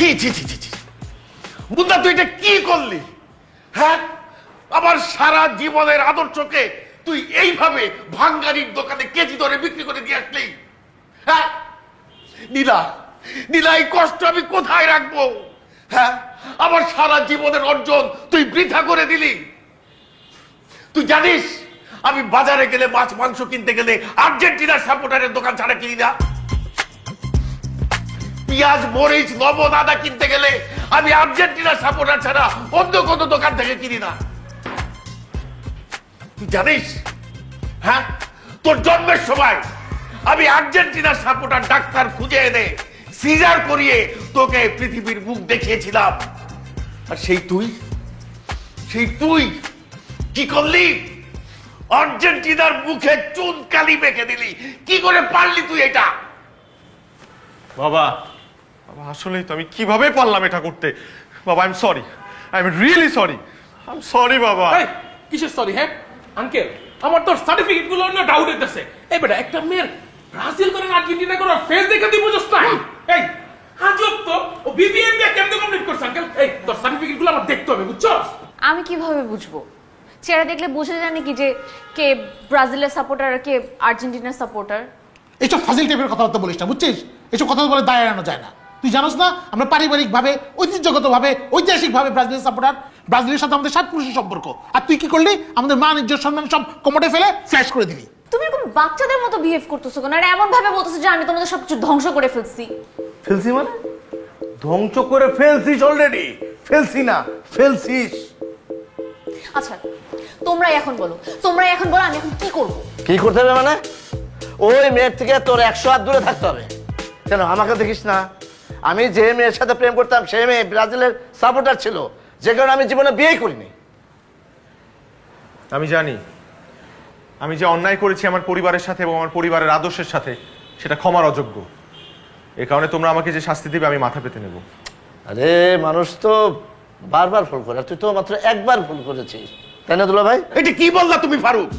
ছি ছি ছি ছি ছি মুন্না, তুই এটা কি করলি? হ্যাঁ, আমার সারা জীবনের আদর্শকে তুই এইভাবে ভাঙ্গারির দোকানে কেজি দরে বিক্রি করে দিয়ে আসলি। হ্যাঁ নীলা, নীলা, এই কষ্ট আমি কোথায় রাখবো? হ্যাঁ, আমার সারা জীবনের অর্জন তুই বৃথা করে দিলি। তুই জানিস আমি বাজারে গেলে মাছ মাংস কিনতে গেলে আর্জেন্টিনার সাপোর্টারের দোকান ছাড়া কিনি না। পেঁয়াজ মরিচ লবণ আদা কিনতে গেলে আমি আর্জেন্টিনার সাপোর্টার ছাড়া অন্য কোনো দোকান থেকে কিনি না। তুই জানিস, হ্যাঁ, তোর জন্মের সময় আমি আর্জেন্টিনার সাপোর্টার ডাক্তার খুঁজে এনে সিজার করিয়ে তোকে পৃথিবীর মুখ দেখিয়েছিলাম। আর সেই তুই কি করলি? আর্জেন্টিনার মুখে চুন কালি মেখে দিলি। কি করে পারলি তুই এটা? বাবা, বাবা আসলেই তো আমি কিভাবে পারলাম এটা করতে? বাবা I am sorry, I am really sorry, I am sorry বাবা। এই কিসের সরি? হ্যাঁ আঙ্কেল, আমার তোর সার্টিফিকেট গুলো না ডাউট হইতেছে। এই বেটা, একটা মেয়ের ব্রাজিল করে আর্জেন্টিনা করে ফেস দেখে তুই বুঝছ না? এই আজব তো, ও বিবিএমবিএ কেমনে কমপ্লিট করছ আঙ্কেল? এই তোর সার্টিফিকেট গুলো আমার দেখতে হবে, বুঝছস? আমি কিভাবে বুঝবো? চেহারা দেখলে বুঝে জানি কি যে কে ব্রাজিলের সাপোর্টার আর কে আর্জেন্টিনার সাপোর্টার? এইসব ফাজিল টাইপের কথাবার্তা বলিস না, বুঝছিস? এইসব কথা বলে দায় এড়ানো যায় না। তুই জানোস না আমরা পারিবারিকভাবে, ঐতিহ্যগতভাবে, ঐতিহাসিকভাবে ব্রাজিলের সাপোর্টার। ব্রাজিলের সাথে আমাদের 7 পুরুষের সম্পর্ক। আর তুই কি করলি? আমাদের মান ইজ্জত সম্মান সব কমোডে ফেলে ফ্ল্যাশ করে দিলি। তুমি এরকম বাচ্চাদের মতো বিহেভ করতেছো কেন? আর এমন ভাবে বলতেছো যে আমি তোমাদের সবকিছু ধ্বংস করে ফেলছি। ফেলছি মানে? ধ্বংস করে ফেলছিস অলরেডি। ফেলছি না, ফেলছিস। আচ্ছা তোমরাই এখন বলো আমি এখন কি করব? কি করতে হবে মানে? ওই মেয়ের থেকে তোর 100 হাত দূরে থাকতে হবে। কেন আমাকে দেখিস না? আমি যে মেয়ের সাথে প্রেম করতাম সেই মেয়ে ব্রাজিলের সাপোর্টার ছিল, যে কারণে আমি জীবনে বিয়ে করিনি। আমি জানি আমি যে অন্যায় করেছি আমার পরিবারের সাথে এবং আমার পরিবারের আদর্শের সাথে, সেটা ক্ষমার অযোগ্য। এ কারণে তোমরা আমাকে যে শাস্তি দিবে আমি মাথা পেতে নেব। আরে মানুষ তো বারবার ভুল করে, তুই তো মাত্র একবার ভুল করেছিস, তাই না দুলা ভাই? এটা কি বললা তুমি ফারুক?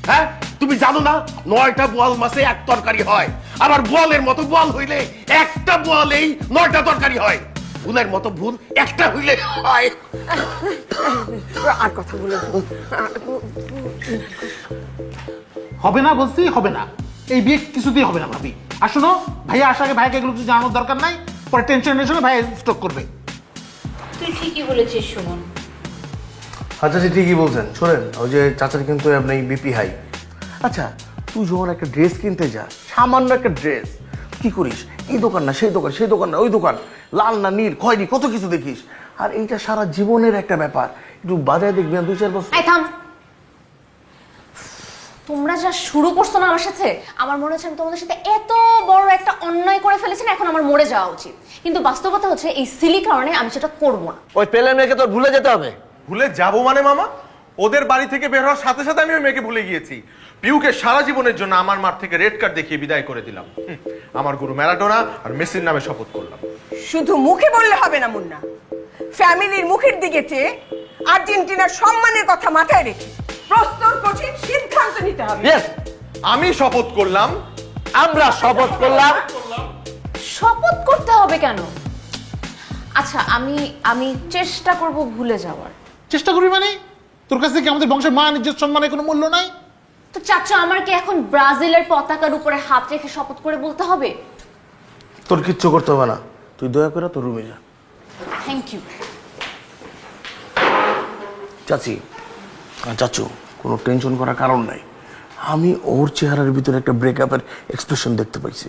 হ্যাঁ, তুমি জানো না 9টা বোয়াল মাছে এক তরকারি হয়। আবার বোয়ালের মতো বোয়াল হইলে একটা বোয়ালেই 9টা তরকারি হয়। ভুলের মতো ভুল একটা হইলে হয়। আর কথা বলে হবে না বলছি, হবে না। এই বিয়ে কিছুতেই হবে না ভাবি। আর শোনো, ভাইয়া আসার আগে ভাইকে এগুলো কিছু জানানোর দরকার নাই। পরে টেনশনে ভাই স্ট্রোক করবে। তুই ঠিকই বলেছিস সুমন। আচ্ছা ঠিকই বলছেন। শোনেন, ওই যে চাচার কিন্তু আপনি বিপি হাই। আচ্ছা তুই যখন একটা ড্রেস কিনতে যাস, সামান্য একটা ড্রেস, কি করিস? এই দোকান না সেই দোকান, সেই দোকান না ওই দোকান, লাল না নীল খয়েরি কত কিছু দেখিস। আর এইটা সারা জীবনের একটা ব্যাপার। একটু বাজারে দেখবেন 2-4 বছর। এই থাম, তোমরা যা শুরু করছো না আমার সাথে, আমার মনে হচ্ছে আমি তোমাদের সাথে এত বড় একটা অন্যায় করে ফেলেছি না, এখন আমার মরে যাওয়া উচিত। কিন্তু বাস্তবতা হচ্ছে এই সিলি কারণে আমি সেটা করবো না। ওই পেলে মেয়েকে তোর ভুলে যেতে হবে। ভুলে যাবো মানে মামা? ওদের বাড়ি থেকে বের হওয়ার সাথে সাথে আমি ওই মেয়েকে ভুলে গিয়েছি। পিউকে সারা জীবনের জন্য আমার মাঠ থেকে রেড কার্ড দেখিয়ে বিদায় করে দিলাম। আমার গুরু ম্যারাডোনা আর মেসির নামে শপথ করলাম। শুধু মুখে বললে হবে না মুন্না, ফ্যামিলির মুখের দিকে চেয়ে আর্জেন্টিনার সম্মানের কথা মাথায় রেখে প্রস্তুত কঠিন সিদ্ধান্ত নিতে হবে। ইয়েস, আমি শপথ করলাম। আমরা শপথ করলাম। শপথ করতে হবে কেন? আচ্ছা আমি চেষ্টা করব ভুলে যাওয়ার। চেষ্টা করবি মানে? তোর কাছে কি আমাদের বংশের মান ইজ্জত সম্মানের কোনো মূল্য নাই? তো চাচা, আমার কি এখন ব্রাজিলের পতাকার উপরে হাত রেখে শপথ করে বলতে হবে? তোর কিচ্ছু করতে হবে না, তুই দয়া করে তোর রুমে যা। Thank you. চাচি চাচু, কোনো টেনশন করার কারণ নাই। আমি ওর চেহারার ভিতরে একটা ব্রেকআপের এক্সপ্রেশন দেখতে পাইছি।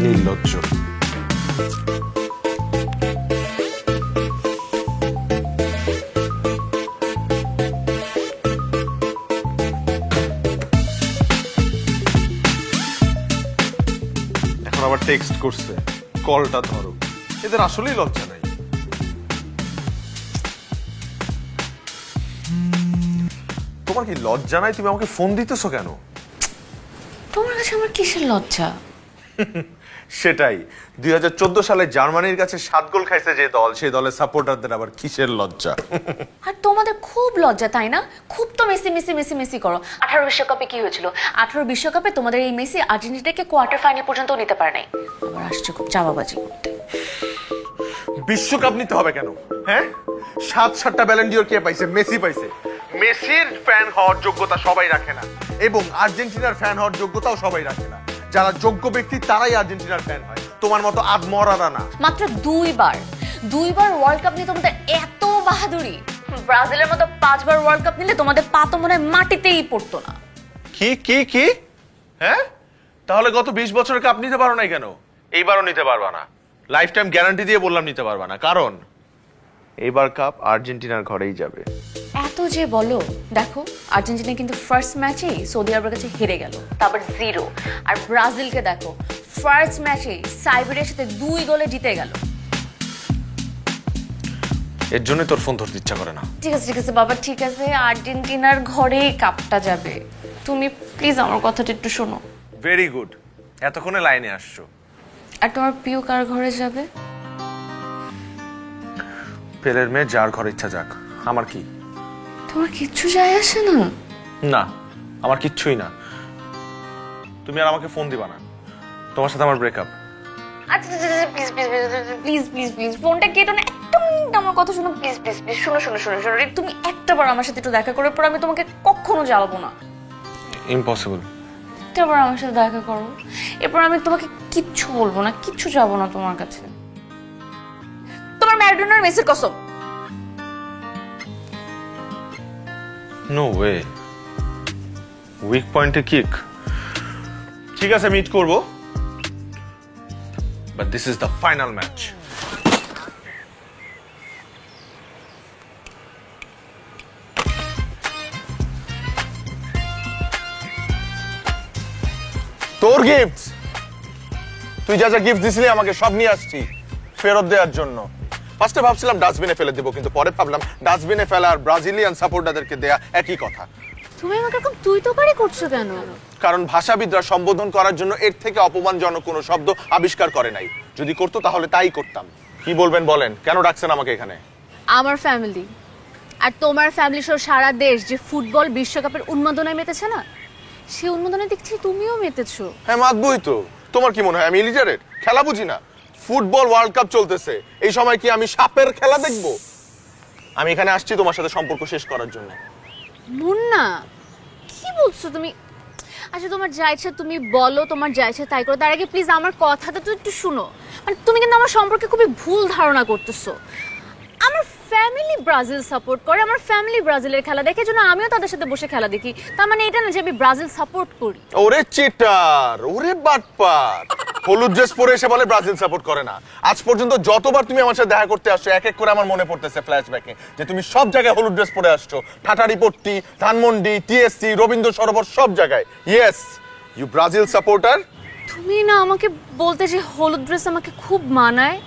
নির্লজ্জ। এখন আবার টেক্সট করছে, কলটা ধরো। এদের আসলেই লজ্জা নাই। তোমার কি লজ্জা নাই? তুমি আমাকে ফোন দিতেছো কেন? তোমার কাছে আমার কিসের লজ্জা? সেটাই, 2014 সালে জার্মানির কাছে 7 গোল খাইছে যে দল, সেই দলের সাপোর্টারদের আবার কিসের লজ্জা? আর তোমাদের খুব লজ্জা, তাই না? খুব তো মেসি মেসি মেসি মেসি করো। 18 বিশ্বকাপে কি হয়েছিল? 18 বিশ্বকাপে তোমাদের এই মেসি আর্জেন্টিনাকে কোয়ার্টার ফাইনাল পর্যন্ত নিতে পারে নাই। আবার আসছে খুব চাপাবাজি করতে। বিশ্বকাপ নিতে হবে কেন? হ্যাঁ, 7টা ব্যালেন্ডিওর কে পাইছে? মেসি পাইছে। মেসির ফ্যান হওয়ার যোগ্যতা সবাই রাখে না, এবং আর্জেন্টিনার ফ্যান হওয়ার যোগ্যতাও সবাই রাখে না। যারা যোগ্য ব্যক্তি তারাই আর্জেন্টিনার ফ্যান হয়, তোমার মতো আদমরারা না। মাত্র দুইবার ওয়ার্ল্ড কাপ নিয়ে তোমাদের এত বাহাদুরি। ব্রাজিলের মতো 5 বার ওয়ার্ল্ড কাপ নিলে তোমাদের পা তো মনে হয় মাটিতেই পড়তো না। কি কি কি? হ্যাঁ, তাহলে গত 20 বছরের কাপ নিতে পারো নাই কেন? এইবারও নিতে পারবা না। লাইফ টাইম গ্যারান্টি দিয়ে বললাম নিতে পারবা না, কারণ এইবার কাপ আর্জেন্টিনার ঘরেই যাবে। এত যে বলো, দেখো আর্জেন্টিনা কিন্তু ফার্স্ট ম্যাচেই সৌদি আরবের কাছে হেরে গেল, তারপর 0। আর ব্রাজিলকে দেখো, ফার্স্ট ম্যাচেই সাইবেরিয়ার সাথে 2 গোলে জিতে গেল। এর জন্য তোর ফোন ধরতে ইচ্ছা করে না। ঠিক আছে বাবা, ঠিক আছে, আর্জেন্টিনার ঘরেই কাপটা যাবে। তুমি প্লিজ আমার কথাটা একটু শোনো। ভেরি গুড, এতক্ষণে লাইনে আসছো। আর তোমার প্রিয় কার ঘরে যাবে? পেলের মেয়ে যার ঘরে ইচ্ছা যাক, আমার কি? তোমার কিচ্ছু যায় আসে না? না, আমার কিচ্ছুই না। তুমি আর আমাকে ফোন দিবা না, তোমার সাথে আমার ব্রেকআপ। আচ্ছা প্লিজ ফোনটা কেটো না, একদম আমার কথা শোনো, প্লিজ শোনো। তুমি একটাবার আমার সাথে একটু দেখা করে পর আমি তোমাকে কখনো জ্বালাবো না। ইম্পসিবল। একটাবার আমার সাথে দেখা করো, এরপর আমি তোমাকে কিচ্ছু বলবো না, কিচ্ছু যাবো না তোমার কাছে। তোমার ম্যারাডোনার মেসির কসম। নো ওয়ে, উইক পয়েন্টে কিক। ঠিক আছে, মিট করব, but this is the final match. তোর গিফট, তুই যা যা গিফট দিছিলি আমাকে সব নিয়ে আসছি ফেরত দেওয়ার জন্য। ফার্স্টে ভাবছিলাম ডাস্টবিনে ফেলে দেবো, কিন্তু পরে ভাবলাম ডাস্টবিনে ফেলা আর ব্রাজিলিয়ান সাপোর্টারদেরকে দেয়া একই কথা। তুমি আমাকে এরকম তুই তো পারি করছো কেন? কারণ ভাষাবিদরা সম্বোধন করার জন্য এর থেকে অপমানজনক কোনো শব্দ আবিষ্কার করে নাই। যদি করতো তাহলে তাই করতাম। কি বলবেন বলেন, কেন ডাকছেন আমাকে এখানে? আমার ফ্যামিলি আর তোমার ফ্যামিলি সহ সারা দেশ যে ফুটবল বিশ্বকাপের উন্মাদনায় মেতেছে না, সেই উন্মাদনায় দেখছি তুমিও মেতেছো। হ্যাঁ, মাতবই তো। তোমার কি মনে হয় আমি ইলিটারেট? খেলা বুঝি না? ফুটবল ওয়ার্ল্ড কাপ চলতেছে, এই সময় কি আমি সাপের খেলা দেখবো? আমি এখানে আসছি তোমার সাথে সম্পর্ক শেষ করার জন্য। মুন্না, কি বলছো তুমি? আচ্ছা তোমার যা ইচ্ছা তুমি বলো, তোমার যা ইচ্ছা তাই করো। তার আগে প্লিজ আমার কথাটা তো একটু শুনো। মানে তুমি কিন্তু আমার সম্পর্কে খুবই ভুল ধারণা করতেছো। আমার ফ্যামিলি ব্রাজিল সাপোর্ট করে, আমার ফ্যামিলি ব্রাজিলের খেলা দেখে, জন্য আমিও তাদের সাথে বসে খেলা দেখি। তার মানে এটা না যে আমি ব্রাজিল সাপোর্ট করি। ওরে চিটার, ওরে বাটপার, হলুদ ড্রেস পরে এসে বলে ব্রাজিল সাপোর্ট করে না। আজ পর্যন্ত যতবার তুমি আমার সাথে দেখা করতে আসছো, এক এক করে আমার মনে পড়তেছে ফ্ল্যাশব্যাকে যে তুমি সব জায়গায় হলুদ ড্রেস পরে আসছো। ঠাটারিপট্টি, ধানমন্ডি, টিএসসি, রবীন্দ্র সরোবর, সব জায়গায়। Yes, you Brazil supporter. তুমি না আমাকে বলতে যে হলুদ ড্রেস আমাকে খুব মানায়,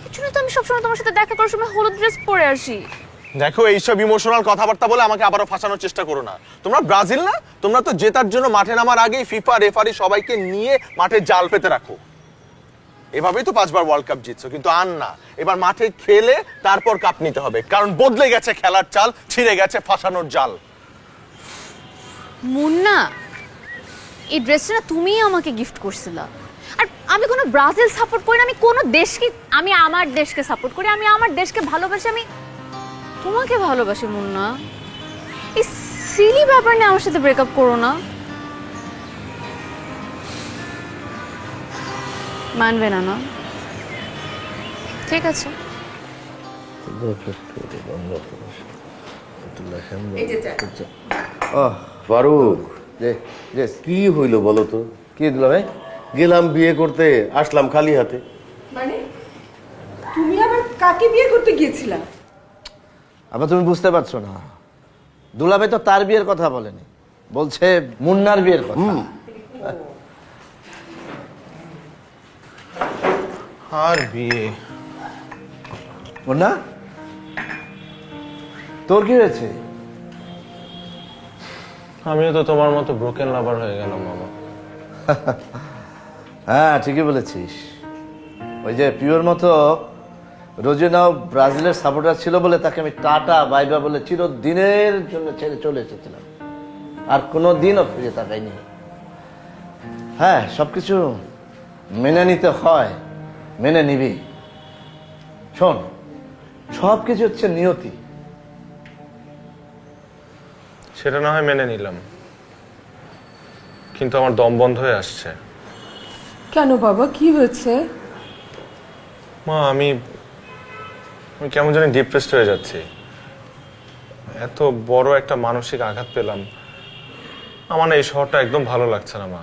এর জন্য তো আমি সবসময় তোমার সাথে দেখা করার সময় হলুদ ড্রেস পরে আসি। দেখো, এইসব ইমোশনাল কথাবার্তা বলে আমাকে আবারও ফাঁসানোর চেষ্টা করো না। তোমরা ব্রাজিল না, তোমরা তো জেতার জন্য মাঠে নামার আগেই ফিফা রেফারি সবাইকে নিয়ে মাঠে জাল পেতে রাখো। এভাবেই তো 5 বার ওয়ার্ল্ড কাপ জিতছো, কিন্তু আর না, এবার মাঠে খেলে তারপর কাপ নিতে হবে, কারণ বদলে গেছে খেলার চাল, ছিঁড়ে গেছে ফাঁসানোর জাল। মুন্না, এই ড্রেসটা না তুমিই আমাকে গিফট করছিলা। আর আমি কোনো ব্রাজিল সাপোর্ট করি না, আমি কোনো দেশকে, আমি আমার দেশকে সাপোর্ট করি, আমি আমার দেশকে ভালোবাসি, আমি তোমাকে ভালোবাসি। মুন্না, এই সিলি ব্যাপার নিয়ে আমার সাথে ব্রেকআপ করো না। মানবে না না? ঠিক আছে। ফারুক, কি হইলো বলো তো? কি দিল? গেলাম বিয়ে করতে, আসলাম খালি হাতে। মানে তুমি আবার কাকে বিয়ে করতে গিয়েছিলা? আবার তুমি বুঝতে পারছো না? দুলাভাই তো তার বিয়ের কথা বলেনি, বলছে মুন্নার বিয়ের কথা। আর বিয়ে? মুন্না, তোর কি হয়েছে? আমিও তো তোমার মতো ব্রোকেন লাভার হয়ে গেলাম মামা। হ্যাঁ ঠিকই বলেছিস। ওই যে পিওর মতো রোজিনাও ব্রাজিলের সাপোর্টার ছিল বলে তাকে আমি টাটা বাইবা বলে চিরদিনের জন্য ছেড়ে চলে এসেছিলাম, আর কোনো দিনও ফিরে তাকাইনি। হ্যাঁ সবকিছু মেনে নিতে হয়, মেনে নিবি। শোন, সব কিছু হচ্ছে নিয়তি। সেটা না হয় মেনে নিলাম, কিন্তু আমার দম বন্ধ হয়ে আসছে। কেন বাবা, কি হয়েছে? মা আমি কেমন জানি ডিপ্রেসড হয়ে যাচ্ছি। এত বড় একটা মানসিক আঘাত পেলাম, আমার না এই শহরটা একদম ভালো লাগছে না মা।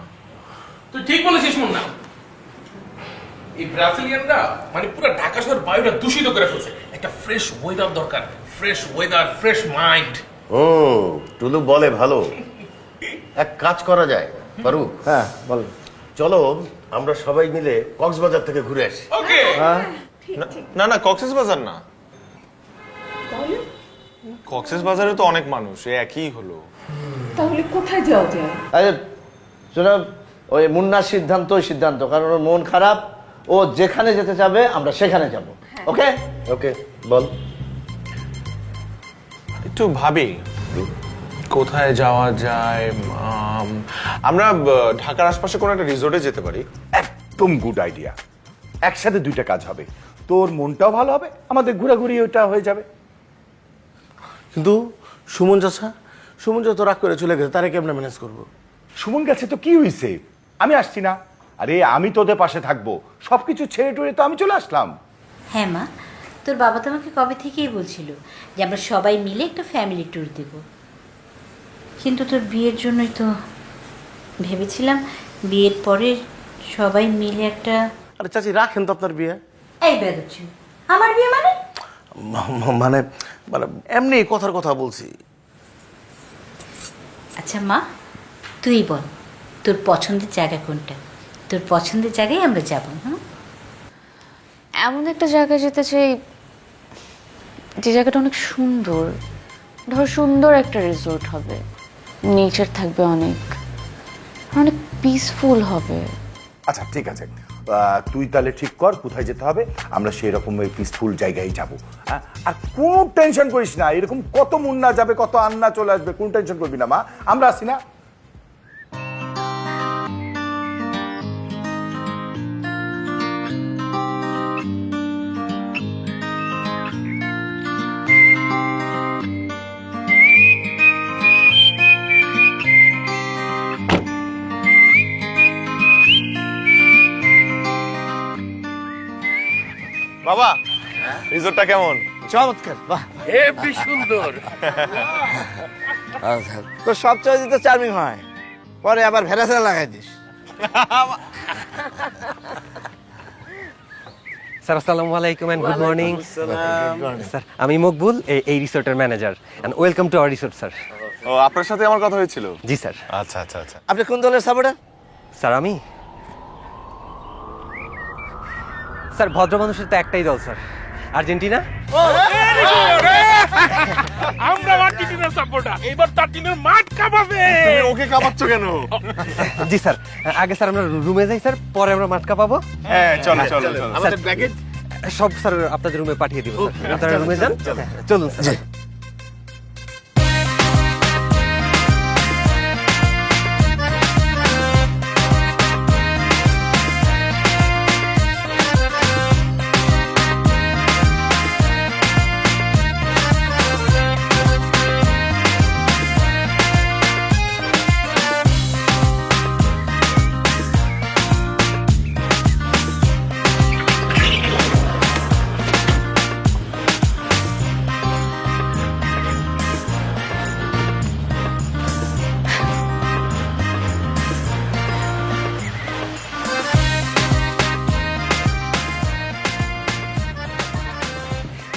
তুই ঠিক বলেছিস মুন্না। এই ব্রাজিলিয়ানরা মানে পুরো ঢাকা শহর বায়ুটা দূষিত করে ফেলছে। একটা ফ্রেশ ওয়েদার দরকার, ফ্রেশ ওয়েদার, ফ্রেশ মাইন্ড। টুলু বলে ভালো। এক কাজ করা যায় পারু, হ্যাঁ বল। চলো আমরা সবাই মিলে কক্সবাজার থেকে ঘুরে আসি। ওকে, না না কক্সবাজার না, কক্সবাজারে তো অনেক মানুষ, এ একই হলো। তাহলে কোথায় যাওয়া যায়? আরে শোনো, ওই মুন্নার সিদ্ধান্ত ওই সিদ্ধান্ত, কারণ ওর মন খারাপ। ও যেখানে যেতে চাবে আমরা সেখানে যাব। ওকে ওকে বল। একটু ভাবি কোথায় যাওয়া যায়। আমরা ঢাকার আশপাশে কোনো একটা রিসোর্টে যেতে পারি। একদম গুড আইডিয়া। একসাথে দুইটা কাজ হবে, তোর মনটাও ভালো হবে, আমাদের ঘোরাঘুরি ওটা হয়ে যাবে। কিন্তু সুমন চাচা তো রাগ করে চলে গেছে, তারে কেমনে ম্যানেজ করবো? সুমন গেছে তো কি হয়েছে, আমি আসছি না? আরে আমি তোদের পাশে থাকবো, সবকিছু ছেড়ে টুড়ে তো আমি চলে আসলাম। হ্যাঁ মা, তোর বাবা তো আমাকে কবে থেকেই বলছিল যে আমরা সবাই মিলে একটা ফ্যামিলি ট্যুর দেব, কিন্তু তোর বিয়ের জন্যই তো ভেবেছিলাম বিয়ের পরে সবাই মিলে একটা। আরে চাচি রাখেন তো আপনার বিয়ে। এই বেরোচ্ছি আমার বিয়ে মানে? মানে মানে এমনি কথার কথা বলছি। আচ্ছা মা, তুই বল তোর পছন্দের জায়গা কোনটা? তোর পছন্দের জায়গায় আমরা যাব। হ্যাঁ, এমন একটা জায়গায় যেতে চাই যে জায়গাটা অনেক সুন্দর। ধর সুন্দর একটা রিসোর্ট হবে, নেচার থাকবে অনেক, অনেক পিসফুল হবে। আচ্ছা ঠিক আছে, তুই তাহলে ঠিক কর কোথায় যেতে হবে, আমরা সেই রকম ওই পিসফুল জায়গায় যাবো। হ্যাঁ, আর কোনো টেনশন করিস না, এরকম কত মুন্না যাবে, কত আন্না চলে আসবে, কোন টেনশন করবি না মা, আমরা আসি না। বাবা রিসোর্টটা কেমন? চমৎকার, বাহ হেবি সুন্দর। আচ্ছা, তো সব চয়েস তো চার্মিং হয়, পরে আবার ভেড়াছাড়া লাগাই দিস। স্যার আসসালামু আলাইকুম এন্ড গুড মর্নিং স্যার। আমি মকবুল, এই রিসোর্টের manager, and welcome to our resort sir. ও আপনার সাথে আমার কথা হয়েছিল? জি স্যার। আচ্ছা আচ্ছা আচ্ছা। আপনি কোন দলের সাপোর্টার? স্যার আমি স্যার ভদ্র মানুষের তো একটাই দল স্যার, আর্জেন্টিনা। আমরা আর্জেন্টিনার সাপোর্টার, এবার তার টিমের মাঠ কাঁপাবে। তুমি ওকে কাঁপাচ্ছ কেন? জি স্যার, আগে স্যার আমরা রুমে যাই স্যার, পরে আমরা মাঠকা পাবো। হ্যাঁ চলো চলো চলো। স্যার সব স্যার আপনাদের রুমে পাঠিয়ে দিব স্যার, আপনারা রুমে যান, চলুন স্যার।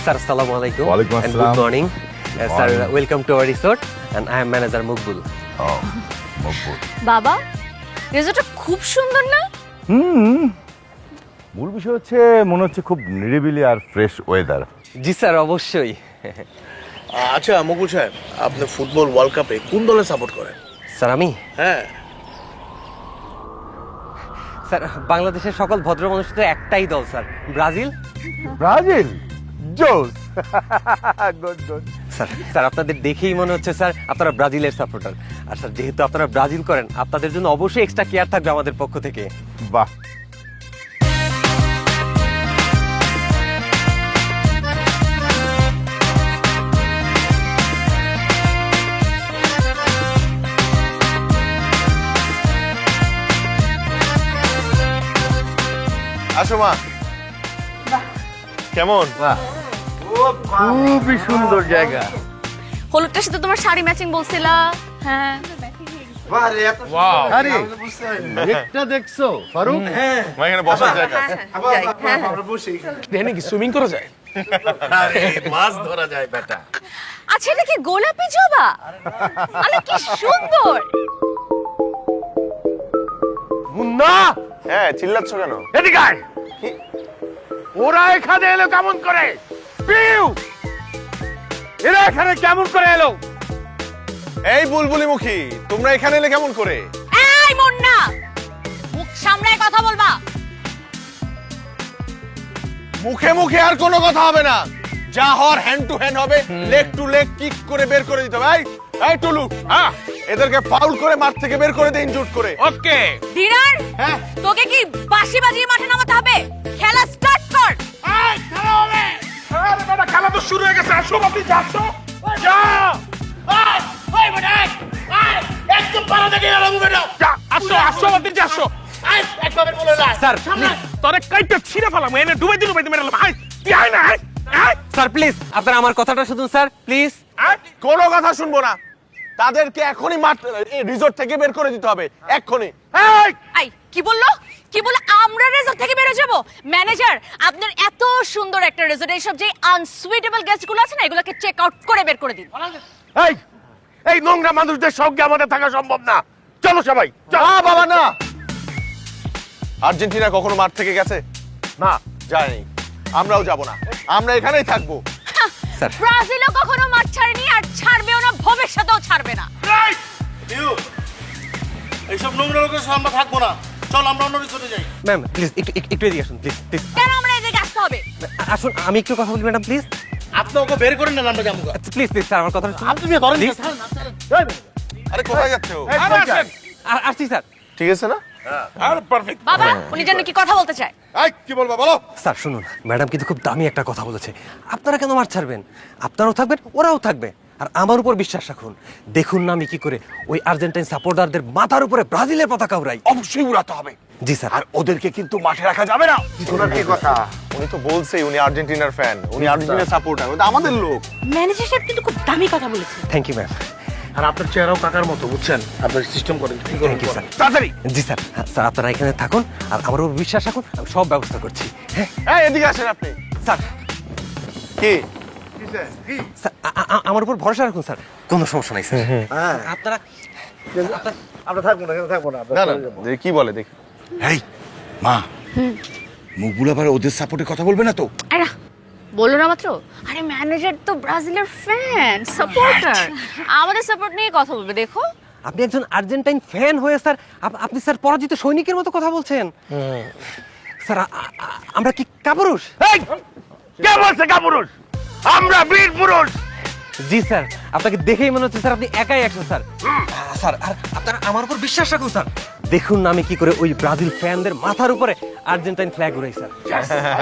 স্যার আসসালামু আলাইকুম ওয়ালাইকুম এন্ড আসসালাম। Good morning sir, welcome to our resort and I am manager Maqbool. বাবা রিসোর্টটা খুব সুন্দর না? মূল বিষয় হচ্ছে মনে হচ্ছে খুব নিরিবিলি আর ফ্রেশ ওয়েদার। জি স্যার অবশ্যই। আচ্ছা মুকুল সাহেব, আপনি ফুটবল ওয়ার্ল্ড কাপে কোন দলে সাপোর্ট করেন? স্যার আমি হ্যাঁ স্যার বাংলাদেশের সকল ভদ্র মানুষের তো একটাই দল স্যার, ব্রাজিল। ব্রাজিল জোস গুড গুড স্যার স্যার আপনাদের দেখেই মনে হচ্ছে স্যার আপনারা ব্রাজিলের সাপোর্টার। আর স্যার যেহেতু আপনারা ব্রাজিল করেন, আপনাদের জন্য অবশ্যই এক্সট্রা কেয়ার থাকবে আমাদের পক্ষ থেকে। বাহ আসো মা। কেমন? খুবই সুন্দর জায়গা। হলুদটার সাথে তোমার শাড়ি ম্যাচিং বলছিলা। হ্যাঁ আরে একটা দেখছো ফারুক? মা এখানে বসার জায়গা আছে। দেখে কি সুইমিং করা যায়? আরে মাছ ধরা যায় বেটা। আচ্ছা এটা কি গোলাপি জবা? আরে কি সুন্দর। মুন্না হ্যাঁ চিল্লাচ্ছ কেন? এদিকে আয়। ওরা এখানে এলো কেমন করে? পিউ এরা এখানে কেমন করে এলো? এই বুলবুলি মুখী, তোমরা এখানে এলে কেমন করে? এই মুন্না, মুখ সামলায় কথা বলবা। মুখে মুখে আর কোনো কথা হবে না, যা হওয়ার হ্যান্ড টু হ্যান্ড হবে, লেগ টু লেগ কিক করে বের করে দিতে হবে। এই টুলু, হ্যাঁ এদেরকে ফাউল করে মাঠ থেকে বের করে দে ইনজুট করে। ওকে ডিনার, তোকে কি বাঁশি বাজিয়ে মাঠে নামাতে হবে? খেলা স্টার্ট কর। এই খেলা হবে। আরে বেটা খেলা তো শুরু হয়ে গেছে, আসো বাপি যাচ্ছো যা। এই বেটা এই একদম পারা দেখে গেল বেটা। যা আসো আসো বাপি যাচ্ছো। এই একবার বলে না স্যার, সামনে তোরে কাইটা ছিঁড়ে ফেলাম, এনে ডুবাই দিন মেরালাম। এই কি হয় না? স্যার প্লিজ আপনারা আমার কথাটা শুনুন স্যার প্লিজ। কোনো কথা শুনবো না, তাদেরকে এখনই মাঠ রিসোর্ট থেকে বের করে দিতে হবে এক্ষুনি। এই এই কি বললো? কি বলে আমরা রিসোর্ট থেকে বের হয়ে যাব? ম্যানেজার, আপনার এত সুন্দর একটা রিসোর্ট, এইসব যে আনসুইটেবল গেস্ট গুলো আছে না, এগুলোকে চেক আউট করে বের করে দিন। এই এই নোংরা মানুষদের সঙ্গে আমাদের থাকা সম্ভব না। চলো সবাই চলো। না বাবা না, আর্জেন্টিনা কখনো মাঠ থেকে গেছে? না যায়নি, আমরাও যাব না, আমরা এখানেই থাকবো। স্যার ব্রাজিলও কখনো মাঠ ছাড়েনি আর ছাড়বেও না, ভবিষ্যতেও ছাড়বে না। এইসব নোংরা লোকের সাথে আমরা থাকবো না, চল আমরা অন্য রিসোর্টে যাই। ম্যাম প্লিজ একটু এদিকে আসুন প্লিজ প্লিজ। কেন আমরা এদিকে আসতে হবে? আসুন আমি একটু কথা বলি ম্যাডাম প্লিজ। আপনি ওকে বের করেন না, আমরা যাবো। প্লিজ প্লিজ স্যার আমার কথাটা শুনুন। আপনি বিয়ে করেন Please. আরে কোথায় যাচ্ছে ও? আসছি স্যার। ঠিক আছে না? আর পারফেক্ট। বাবা, উনি যেন কি কথা বলতে চায়। এই কি বলবা বলো? স্যার শুনুন, ম্যাডাম কিন্তু খুব দামি একটা কথা বলেছে। আপনারা কেন মাঠ ছাড়বেন? আপনারাও থাকবেন, ওরাও থাকবে। আর আমার উপর বিশ্বাস রাখুন, দেখুন না আমি কি করে ওই আর্জেন্টাইন সাপোর্টারদের মাথার উপরে ব্রাজিলের পতাকা উড়াই। অবশ্যই উড়াতে হবে। জি স্যার। আর ওদেরকে কিন্তু মাঠে রাখা যাবে না। ওনার কি কথা? উনি তো বলছেই উনি আর্জেন্টিনার ফ্যান, উনি আর্জেন্টিনার সাপোর্টার, ওটা আমাদের লোক। ম্যানেজার সাহেব কিন্তু খুব দামি কথা বলেছে। Thank you ma'am. আর আপনার চেহারাও কাকার মতো, বুঝছেন? আপনার সিস্টেম করেন, কি করেন? Thank you sir. তাড়াতাড়ি। জি স্যার। হ্যাঁ, স্যার আপনারা এখানে থাকুন আর আমার উপর বিশ্বাস রাখুন, আমি সব ব্যবস্থা করছি। হ্যাঁ এই এদিকে আসেন আপনি। স্যার। কি? স্যার, আমার উপর ভরসা রাখুন স্যার, কোনো সমস্যা নাই স্যার। আপনারা আমরা থাকবো না, থাকবো না। না না, দেখি কি বলে দেখি। এই মা, মুখগুলো আবার ওদের সাপোর্টে কথা বলবে না তো? আরে বলো না মাত্র। আরে ম্যানেজার তো ব্রাজিলের ফ্যান, সাপোর্টার, আমাদের সাপোর্ট নিয়ে কথা বলবে। দেখো আপনি একজন আর্জেন্টাইন ফ্যান হয়ে স্যার আপনি স্যার পরাজিত সৈনিকের মতো কথা বলছেন। স্যার আমরা কি কাপুরুষ? এই কে বলছে কাপুরুষ? আমরা বীর পুরুষ। জি স্যার, আপনাকে দেখেই মনে হচ্ছে স্যার আপনি একাই একশো স্যার। স্যার আর আপনারা আমার উপর বিশ্বাস রাখুন স্যার, দেখুন না আমি কি করে ওই ব্রাজিল ফ্যানদের মাথার উপরে আর্জেন্টাইন ফ্ল্যাগ উড়াই স্যার।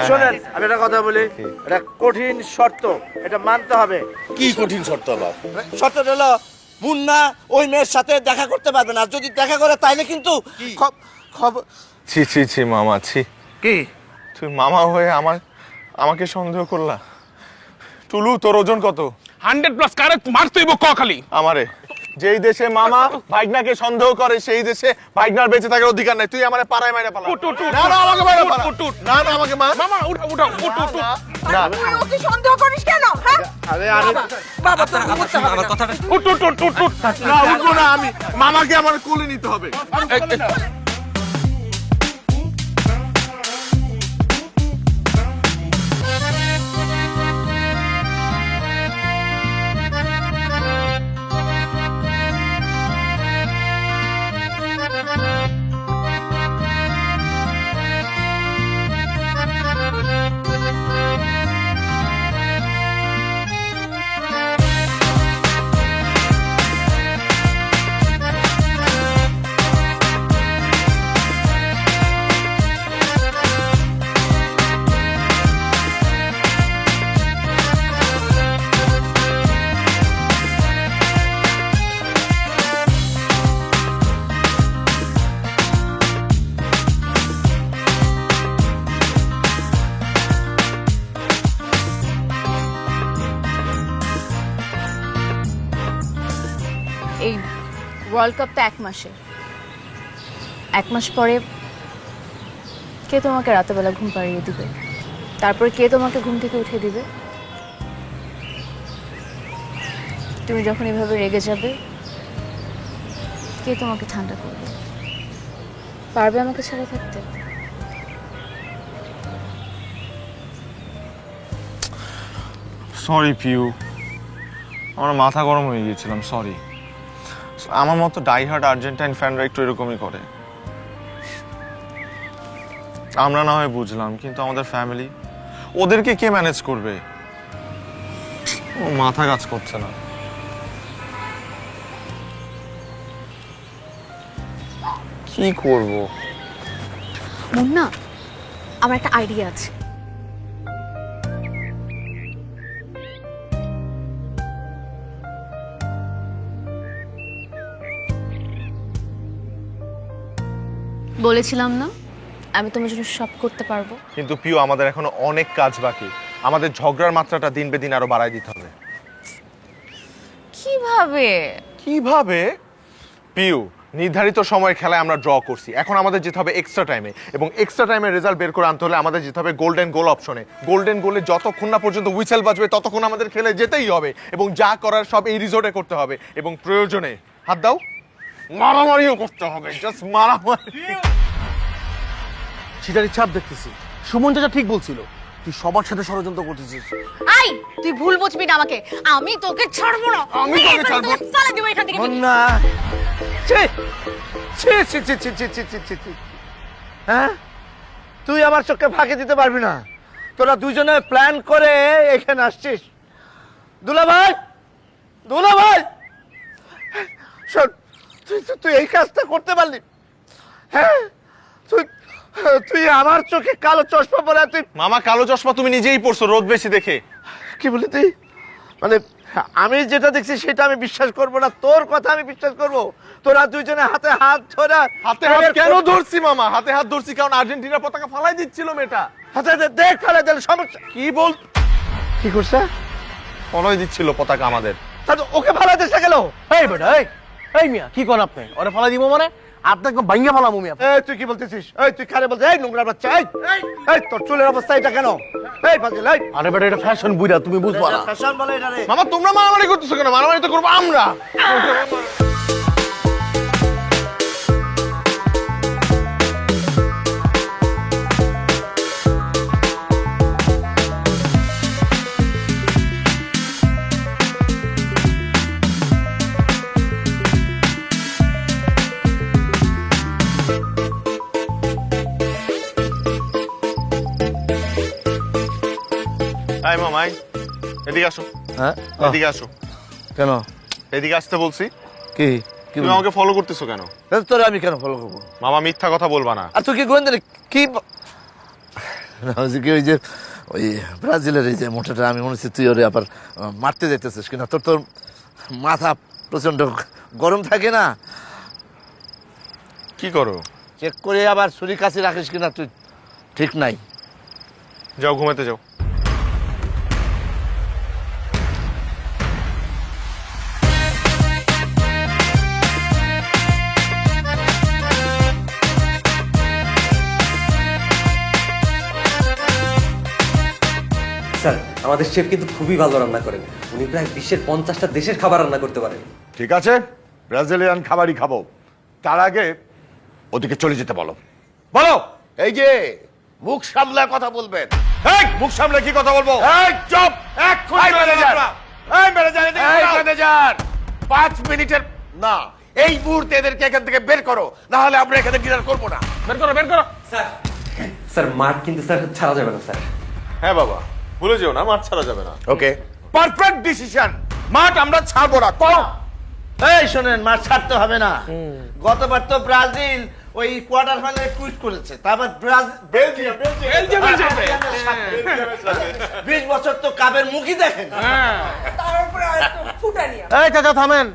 শোনেন, আমি একটা কথা বলি, এটা কঠিন শর্ত, এটা মানতে হবে। কি কঠিন শর্ত আবার? শর্ত হলো মুন্না ওই মেয়ের সাথে দেখা করতে পারবে না, যদি দেখা করে তাইলে কিন্তু খবর। ছি ছি ছি মামা, ছি। কি তুই মামা হয়ে আমাকে সন্দেহ করলা? টুলু, তোর ওজন কত? 100+ কারে মারতেইব ক খালি। আমারে যেই দেশে মামা ভাইগনাকে সন্দেহ করে সেই দেশে ভাইগনার বেঁচে থাকার অধিকার নাই। তুই আমারে পাড়ায় মাইরা পালা। না না আমাকে মাইরা পালা। না না আমাকে মা। মামা উঠা উঠা উঠ উঠ। না আর ওকে সন্দেহ করিস কেন? হ্যাঁ বাবা, তোর ঘুমোতে হবে আমার না। কথাটা উঠ উঠ উঠ উঠ। না উঠবো না আমি, মামাকে আমার কোলে নিতে হবে। ওয়ার্ল্ড কাপ তো 1 মাসে, 1 মাস পরে কে তোমাকে রাতেবেলা ঘুম পাড়িয়ে দিবে? তারপর কে তোমাকে ঘুম থেকে উঠে দিবে? তুমি যখন এভাবে রেগে যাবে, কে তোমাকে ঠান্ডা করবে? পারবে আমাকে ছাড়া থাকতে? সরি পিউ, আমার মাথা গরম হয়ে গিয়েছিলাম, সরি। আমার মতো ডাইহার্ড আর্জেন্টাইন ফ্যানরা একটু এরকমই করে। আমরা না হয় বুঝলাম, কিন্তু আমাদের ফ্যামিলি, ওদেরকে কে ম্যানেজ করবে? ও মাথা কাজ করছে না। কি করব? মুন্না, আমার একটা আইডিয়া আছে। বলেছিলাম না আমি তোমার জন্য সব করতে পারবো। কিন্তু পিউ, আমাদের এখনো অনেক কাজ বাকি। আমাদের ঝগড়ার মাত্রাটা দিন বে দিন আরো বাড়ায় দিতে হবে। কিভাবে? কিভাবে? পিউ, নির্ধারিত সময়ের খেলায় আমরা ড্র করছি, এখন আমাদের যেতে হবে এক্সট্রা টাইমে, এবং এক্সট্রা টাইমের রেজাল্ট বের করে আনতে হলে আমাদের যেতে হবে গোল্ডেন গোল অপশনে। গোল্ডেন গোলে যতক্ষণ না পর্যন্ত হুইসেল বাজবে ততক্ষণ আমাদের খেলে যেতেই হবে, এবং যা করার সব এই রিসোর্টে করতে হবে, এবং প্রয়োজনে হাত দাও, মারামারিও করতে হবে, জাস্ট মারামারি। সেটারই ছাপ দেখতেছি। সুমন চাচা ঠিক বলছিল, তুই সবার সাথে ষড়যন্ত্র করতেছিস। আই, তুই ভুল বুঝবি না আমাকে। আমি তোকে ছাড়বো না। আমি তোকে ছাড়বো না। ফালা দিব এখান থেকে। মুন্না, ছি ছি ছি ছি ছি ছি ছি ছি ছি। হ্যাঁ, তুই আমার চোখে ফাঁকি দিতে পারবি না। তোরা দুজনে প্ল্যান করে এখানে আসছিস। দুলাভাই, দুলাভাই, শোন, তুই এই কাজটা করতে পারলি? হ্যাঁ, তুই আমার চোখে কালো চশমা পরে তুই। মামা, কালো চশমা তুমি নিজেই পড়ছো রোদ বেশি দেখে। কি বলি তুই? মানে আমি যেটা দেখছি সেটা আমি বিশ্বাস করব না, তোর কথা আমি বিশ্বাস করব? তোরা দুইজনে হাতে হাত ধরে। হাতে হাত কেন ধরছি মামা? হাতে হাত ধরছি কারণ আর্জেন্টিনার পতাকা ফালাই দিচ্ছিল মেয়েটা। হাতে দেখ, ফেলে দিল, সমস্যা কি বল? কি করছে? ফলাই দিচ্ছিল পতাকা আমাদের। তা তো ওকে ফালাই দিছে গেল। এই বেটা, এই মিয়া, কি করেন আপনি? ওরে ফালাই দিব মানে? আপনাকে ভাঙ্গা ফালামু মিয়া। এই তুই কি বলতেছিস? এই তুই কারে বলছিস? এই নোংরা বাচ্চা, এই তোর চুলের অবস্থা এটা কেন? এই ফাজিল, এই। আরে বেটা, এটা ফ্যাশন বুইড়া, তুমি বুঝবা না। ফ্যাশন বলে এটা রে। মামা, তোমরা মারামারি করতেছো কেন? মারামারি তো করবো আমরা। এই মামাই, এদিকে আসো। হ্যাঁ, এদিকে আসো। কেন? এদিকে আসতে বলছি। কি তুমি আমাকে ফলো করতেছো কেন? তোরে আমি কেন ফলো করবো? মামা, মিথ্যা কথা বলবা না। আর তুই কি গোয়েন্দা কি? ওই যে ওই ব্রাজিলের এই যে মোটাটা, আমি মনে হচ্ছে তুই ওরে আবার মারতে যাইতেছিস কিনা। তোর মাথা প্রচন্ড গরম থাকে না? কি করো? চেক করে আবার ছুরি কাছে রাখিস কিনা তুই, ঠিক নাই। যাও, ঘুমাতে যাও। স্যার, আমাদের শেফ কিন্তু খুবই ভালো রান্না করেন। উনি প্রায় বিশ্বের 50টা দেশের খাবার রান্না করতে পারেন। ঠিক আছে, ব্রাজিলিয়ান খাবারই খাবো। তার আগে ওদিকে চলে যেতে বলো। বলো। এই যে মুখ সামলায় কথা বলবেন। এই, মুখ সামলে কি কথা বলবো? এই চুপ! এক্ষুনি ম্যানেজার, এই ম্যানেজার, এই ম্যানেজার, 5 মিনিটের না, এই মুহূর্তে এদেরকে এখান থেকে বের করো, না হলে আমরা এখানে ডিনার করবো না। বের করো, বের করো। স্যার, মাঠ কিন্তু স্যার ছাড়া যাবে না স্যার। হ্যাঁ বাবা, ভুলে যেও না, মাঠ ছাড়া যাবে না। ওকে, পারফেক্ট ডিসিশন। মাঠ আমরা ছাড়বো না। কম। এই শোনেন, মাছ ছাড়তে হবে না। গতবার তো ব্রাজিল ওই কোয়ার্টার ফাইনালে কুইট করেছে, তারপর বেলজিয়াম 20 বছর তো কাপের মুখই দেখেন। তারপরে আর একটু ফুটানি। এই চাচা থামেন,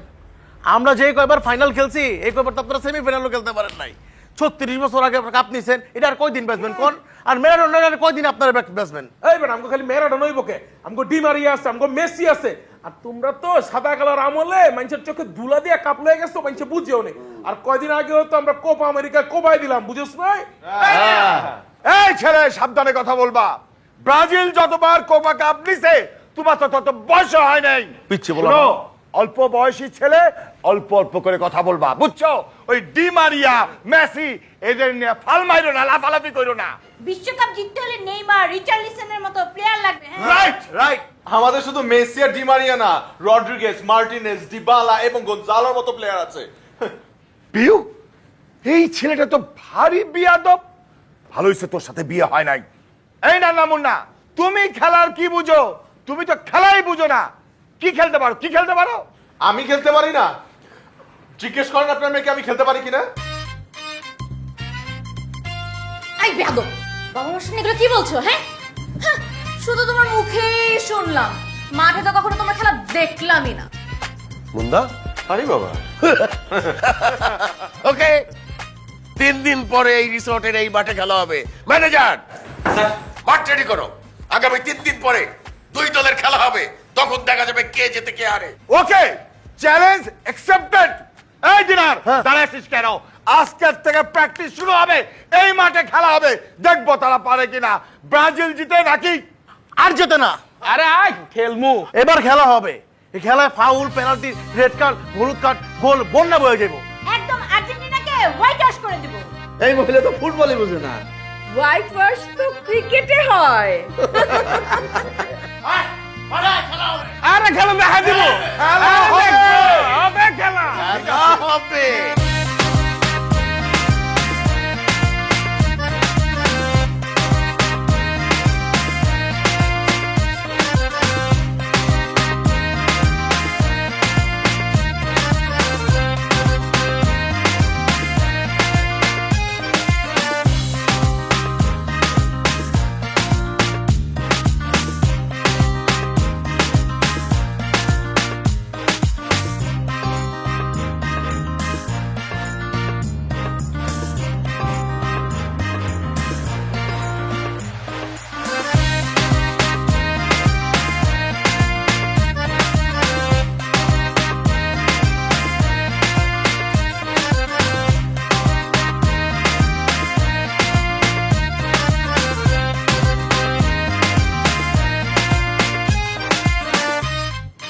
আমরা যে কয়বার ফাইনাল খেলছি এই কয়বার তো আপনারা সেমিফাইনালও খেলতে পারেন নাই। 36 বছর আগে কাপ নিছেন, এটা আর কয়দিন বেচবেন কোন? আর ম্যারাডোনার কয়দিন আপনারা বেচবেন? এই বেটা, আমগো খালি ম্যারাডোনা হইব কে? আমগো ডি মারিয়া আছে, আমগো মেসি আছে, আর তোমরা তো সাদা কালার আমলে মানুষের চোখে ধুলা দিয়ে কাপড়ে গেছো, মানুষে বুঝেও নেই। আর কয়দিন আগেও তো আমরা কোপা আমেরিকা কোপায় দিলাম, বুঝছ নাই? এই ছেলে সাবধানে কথা বলবা। ব্রাজিল যতবার কোপা কাপ নিছে তোমার তো তত বয়স হয় নাই। পিচ্ছি বলো শোনো, অল্প বয়সী ছেলে অল্প অল্প করে কথা বলবা, বুঝছো? ওই ডি মারিয়া, মেসি এদের নিয়ে ফাল মাইরো না, লাফালাফি করো না। বিশ্বকাপ জিততে হলে নেইমার, রিচার্লিসনের মতো প্লেয়ার লাগবে। হ্যাঁ রাইট রাইট। আমাদের শুধু মেসি আর ডিমারিয়া না, রড্রিগেজ, মার্টিনেজ, ডিবালা এবং গনজালোর মতো প্লেয়ার আছে। পিউ, এই ছেলেটা তো ভারী বিয়াদব। ভালো হইছে তোর সাথে বিয়ে হয় নাই। এই না না মুন্না, তুমি খেলার কি বুঝো? তুমি তো খেলাই বুঝো না। কি খেলতে পারো, কি খেলতে পারো? আমি খেলতে পারি না? জিজ্ঞেস করেন আপনার মেয়েকে আমি খেলতে পারি কিনা। আই বেয়াদব, বাবা মার সামনে এগুলো কি বলছো? হ্যাঁ হ্যাঁ, শুধু তোমার মুখে শুনলাম, মাঠে তো কখনো তোমার খেলা দেখলামই না। মুন্দা আরে বাবা। ওকে, 3 দিন পরে এই রিসোর্টের এই মাঠে খেলা হবে। ম্যানেজার, মাঠ রেডি করো। আগামী 3 দিন পরে 2 দলের খেলা হবে, তখন দেখা যাবে কে জেতে কে হারে। ওকে, চ্যালেঞ্জ অ্যাকসেপ্টেড। এই দিনার দাঁড়াইছিস কেন? আজকের থেকে প্র্যাকটিস শুরু হবে, এই মাঠে খেলা হবে, দেখবো তারা পারে কিনা। ব্রাজিল জিতে নাকি আর যেতে না। আরে আয় খেলমু। এবার খেলা হবে। এই খেলায় ফাউল, পেনাল্টি, রেড কার্ড, হলুদ কার্ড, গোল বন্যা বয়ে যাবো। একদম আর্জেন্টিনাকে হোয়াইট ওয়াশ করে দেব। এই মহিলা তো ফুটবলই বুঝে না। হোয়াইট ওয়াশ তো ক্রিকেটে হয়। আরে খেলা দেখা দিব। খেলা হবে। হবে খেলা। খেলা হবে।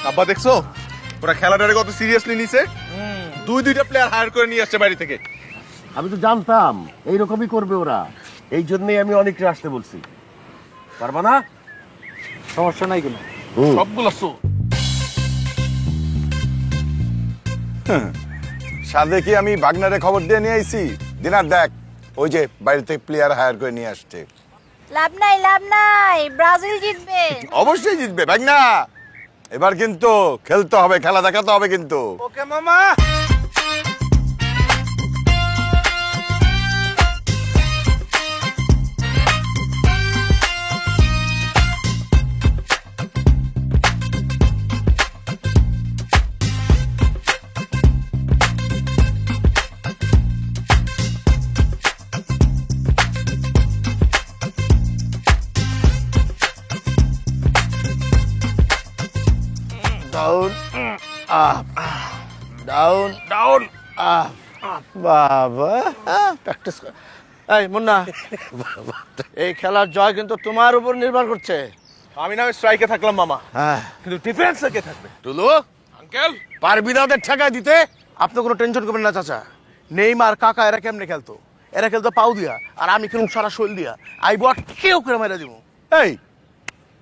আব্বা দেখছো ওরা খেলাটারে কত সিরিয়াসলি নিছে? 2-2টা প্লেয়ার হায়ার করে নিয়ে আসছে বাড়ি থেকে। আমি তো জানতাম এইরকমই করবে ওরা, এই জন্যই আমি অনেককে আসতে বলছি। পারবা না? সমস্যা নাই কোনো। সবগুলো সো। সাথে কি আমি বাগনারে খবর দিয়ে নিয়ে আইছি? দিনার দেখ, ওই যে বাইরে থেকে প্লেয়ার হায়ার করে নিয়ে আসছে। লাভ নাই, লাভ নাই, ব্রাজিল জিতবে। অবশ্যই জিতবে বাগনা। এবার কিন্তু খেলতে হবে, খেলা দেখাতে হবে কিন্তু। ওকে মামা। Down up, down down up. বাবা প্র্যাকটিস কর। এই মুন্না, এই খেলার জয় কিন্তু তোমার উপর নির্ভর করছে। আমি না স্ট্রাইকে থাকলাম মামা, হ্যাঁ, কিন্তু ডিফেন্সে কে থাকবে? টুলু আঙ্কেল, পারবি না ওদের ঠেকায় দিতে? আপনি কোনো টেনশন করবেন না চাচা। নেইমার, কাকা এরা কেমনে খেলতো? এরা খেলতো পাও দিয়া, আর আমি খেলুম সারা শৈল দিয়া। আইব আর কেউ করে মেরে দিব। এই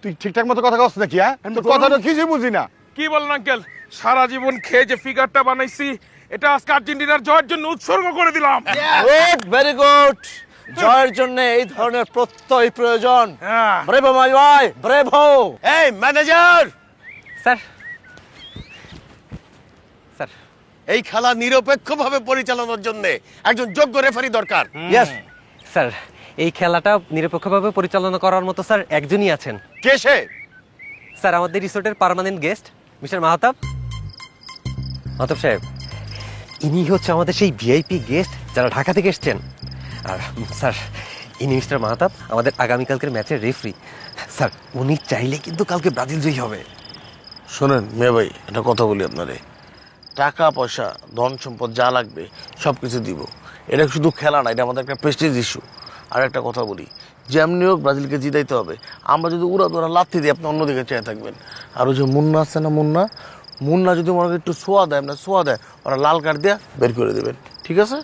তুই ঠিকঠাক মতো কথা কস নাকি? হ্যাঁ, তোর কথাটা কিছুই বুঝি না। কি বলেন আঙ্কেল? সারা জীবন খেয়ে যে ফিগারটা বানাইছি, এটা আজকে আর্জেন্টিনার জয়ের জন্য উৎসর্গ করে দিলাম। Good, very good. জয়ের জন্য এই ধরনের প্রত্যয় প্রয়োজন। হ্যাঁ। ব্রেভো মাই বয়, ব্রেভো। এই ম্যানেজার, স্যার, স্যার, এই খেলা নিরপেক্ষভাবে পরিচালনার জন্য একজন যোগ্য রেফারি দরকার। ইয়েস স্যার, এই খেলাটা নিরপেক্ষভাবে পরিচালনা করার মতো স্যার একজনই আছেন। কে সে? স্যার, আমাদের রিসোর্টের permanent guest mister Mahtab. Mahtab সাহেব, ইনি হচ্ছে আমাদের সেই ভিআইপি গেস্ট যারা ঢাকা থেকে এসছেন। আর স্যার, ইনি মিস্টার মাহতাব আমাদের আগামীকালকের ম্যাচের রেফারি। স্যার, উনি চাইলে কিন্তু কালকে ব্রাজিল জয়ী হবে। শোনেন মেয়ে ভাই, একটা কথা বলি আপনারে, টাকা পয়সা ধন সম্পদ যা লাগবে সব কিছু দিব। এটা শুধু খেলা না, এটা আমাদের একটা প্রেস্টিজ ইস্যু। আর একটা কথা বলি, যেমনি হোক ব্রাজিলকে জিতাইতে হবে। আমরা যদি উড়া দৌড়া লাথি দিই, আপনি অন্যদিকে চেয়ে থাকবেন। আর ওই যে মুন্না আছে না, মুন্না যদি মনে একটু সোয়া দেয়, আপনার সোয়া দেয়, ওরা লাল কার্ড দিয়ে বের করে দেবেন, ঠিক আছে?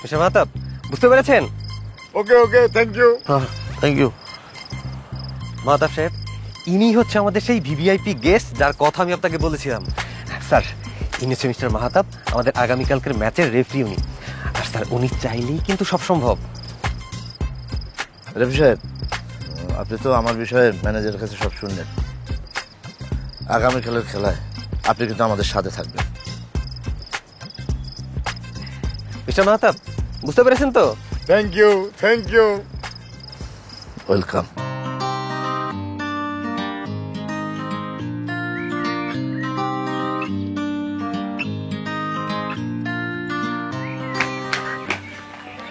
মিস্টার মাহতাব, বুঝতে পেরেছেন? ওকে ওকে, থ্যাংক ইউ। হ্যাঁ, থ্যাংক ইউ। মাহতাব সাহেব, ইনি হচ্ছে আমাদের সেই ভিভিআইপি গেস্ট যার কথা আমি আপনাকে বলেছিলাম। স্যার, ইনি হচ্ছে মিস্টার মাহতাব, আমাদের আগামীকালকের ম্যাচের রেফারি উনি। আর স্যার, উনি চাইলেই কিন্তু সব সম্ভব। রেফি সাহেব, আপনি তো আমার বিষয়ে ম্যানেজারের কাছে সব শুনলেন। আগামীকালের খেলায় আপনি কিন্তু আমাদের সাথে থাকবেন। মিস্টার মাহতাব, বুঝতে পেরেছেন তো? Thank you, thank you. Welcome.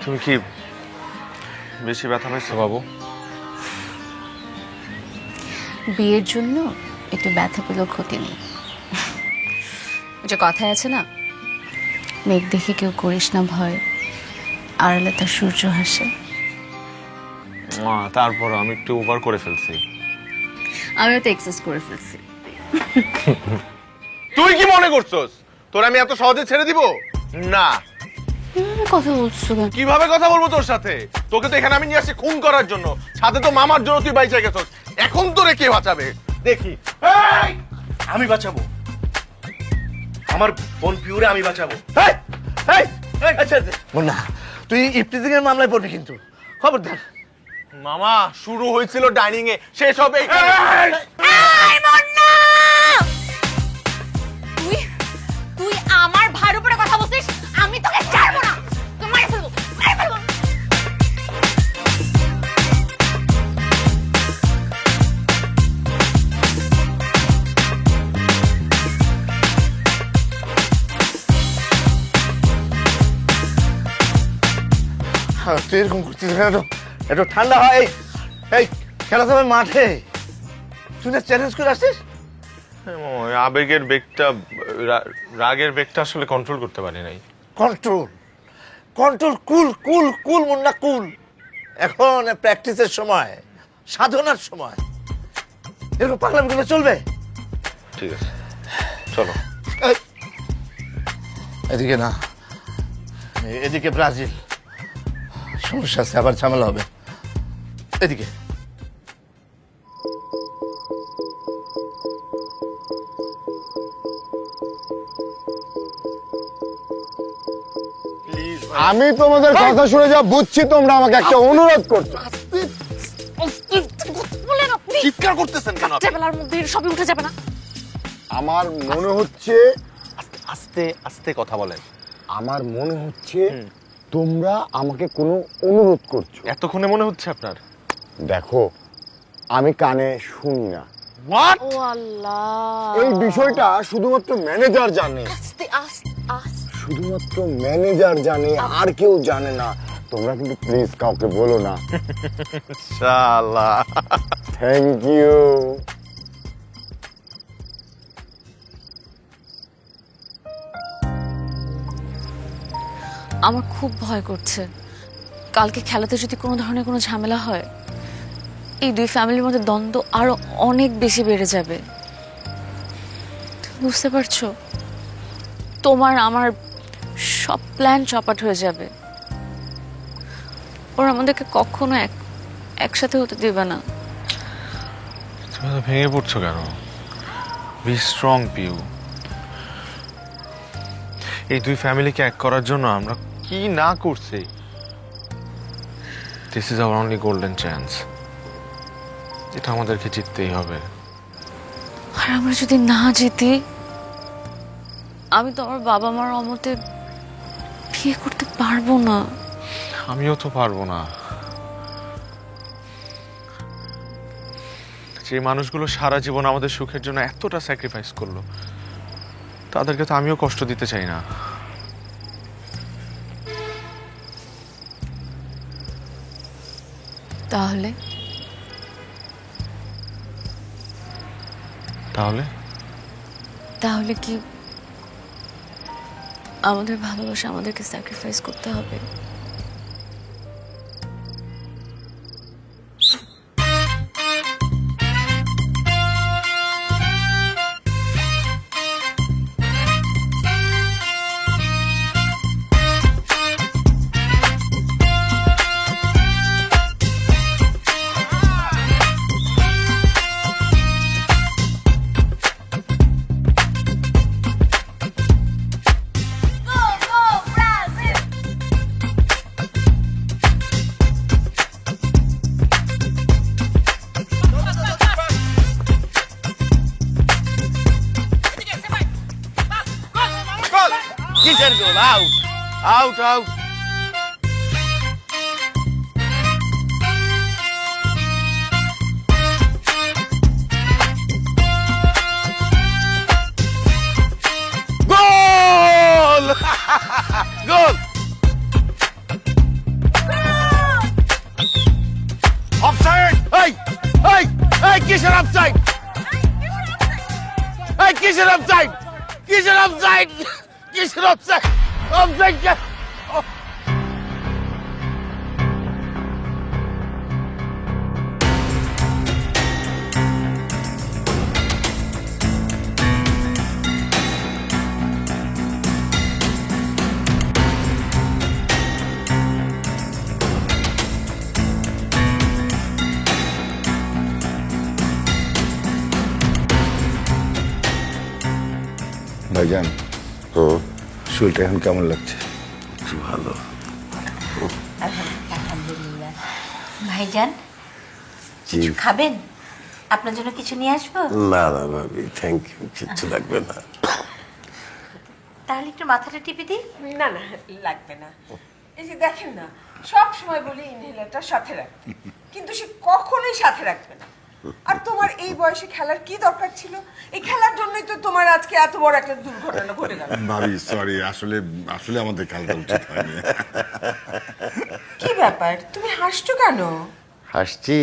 তুমি কি বেশি ব্যথা পাইছো বাবু? বিয়ের জন্য একটু ব্যথা পেলেও ক্ষতি নেই। যে কথায় আছে না, মেঘ দেখে কেউ করিস না ভয়, আড়ালে তার সূর্য হাসে। তারপর আমি একটু ওভার করে ফেলছি। আমিও তো এক্সেস করে ফেলছি। তুই কি মনে করছস তোর আমি এত সহজে ছেড়ে দিব? না। কিভাবে কথা বলছো কেন? কিভাবে কথা বলবো তোর সাথে? তোকে তো এখানে আমি নিয়ে আসছি খুন করার জন্য, সাথে তো মামার জন্য তুই বাইচা গেছস। এখন তোরে কে বাঁচাবে দেখি? আমি বাঁচাবো, আমার বোন পিউরে আমি বাঁচাবো। না, তুই ইফতিজিং এর মামলায় পড়বি কিন্তু, খবরদার। মামা, শুরু হয়েছিল ডাইনিং এ, শেষ হবে তুই আমার ভাইয়ের উপরে কথা বলছিস, আমি তোকে ছাড়বো না। তুই মারি ফেলবো, মারি ফেলবো। তুই এরকম করছিস কেন? একটু ঠান্ডা হয়। এই খেলা সময় মাঠে তুই না চ্যালেঞ্জ করে আসছিস। আবেগের বেগটা, রাগের বেগটা আসলে কন্ট্রোল করতে পারি নাই। কন্ট্রোল কন্ট্রোল, কুল কুল কুল মুন্না কুল। এখন প্র্যাকটিসের সময়, সাধনার সময়, এরকম পাগলামি করলে চলবে? ঠিক আছে, চলো। এদিকে না, এদিকে ব্রাজিল, সমস্যা আছে, আবার ঝামেলা হবে। এদিকে আমি তোমাদের কথা শুনে যা বুঝছি, তোমরা আমাকে একটা অনুরোধ করছো। চিৎকার করতেছেন কেন? বেলার মধ্যে সবই উঠে যাবে না? আমার মনে হচ্ছে, আস্তে আস্তে কথা বলেন। আমার মনে হচ্ছে তোমরা আমাকে কোনো অনুরোধ করছো। এতক্ষণে মনে হচ্ছে আপনার? দেখো, আমি কানে শুনি না। হোয়াট? ও আল্লাহ, এই বিষয়টা শুধুমাত্র ম্যানেজার জানে, আস্তে আস্তে আস্তে। শুধুমাত্র ম্যানেজার জানে, আর কেউ জানে না। তোমরা কিন্তু প্লিজ কাউকে বলো না। শালা। Thank you. আমার খুব ভয় করছে, কালকে খেলাতে যদি কোনো ধরনের কোনো ঝামেলা হয়, এই দুই ফ্যামিলির মধ্যে দ্বন্দ্ব আরো অনেক বেশি বেড়ে যাবে। তুমি বুঝতে পারছো? তোমার আমার সব প্ল্যান চপাট হয়ে যাবে। ওরা আমাদেরকে কখনো একসাথে হতে দেবে না। তুমি তো ভেঙে পড়ছো কেন? Be strong Piu. এই দুই ফ্যামিলিকে এক করার জন্য আমরা কি না করছি। This is our only golden chance. এটা আমাদেরকে জিততেই হবে। আর আমরা যদি না জিতি, আমি তো আমার বাবা মার অমতে বিয়ে করতে পারবো না। আমিও তো পারবো না। যে মানুষগুলো সারা জীবন আমাদের সুখের জন্য এতটা স্যাক্রিফাইস করলো, তাদেরকে তো আমিও কষ্ট দিতে চাই না। তাহলে তাহলে তাহলে কি আমাদের ভালোবাসা আমাদেরকে স্যাক্রিফাইস করতে হবে? কিসের goal? Out out out. Goal goal. Offside. এই এই এই কিসের অফসাইড? এই কিসের অফসাইড? কিসের অফসাইড? কিসের অফসাইড? অফসাইড কে? ভাইজান, শরীরটা এখন কেমন লাগছে? ভালো। আলহামদুলিল্লাহ। ভাইজান কিছু খাবেন? আপনার জন্য কিছু নিয়ে আসবো? না না ভাবি, থ্যাংক ইউ, কিচ্ছু লাগবে না। তাহলে একটু মাথাটা টিপে দিই। না না, লাগবে না। এই যে দেখেন না, সব সময় বলি ইনহেলারটা সাথে রাখবে, কিন্তু সে কখনোই সাথে রাখবে না। আর তোমার এই বয়সে খেলার কি দরকার ছিল? এই খেলার জন্যই তো তোমার আজকে এত বড় একটা দুর্ঘটনা ঘটে গেল। ভাবি সরি, আসলে আসলে আমাদের খেলাটা উচিত হয়নি। কি ব্যাপার, তুমি হাসছো কেন? হাসছি?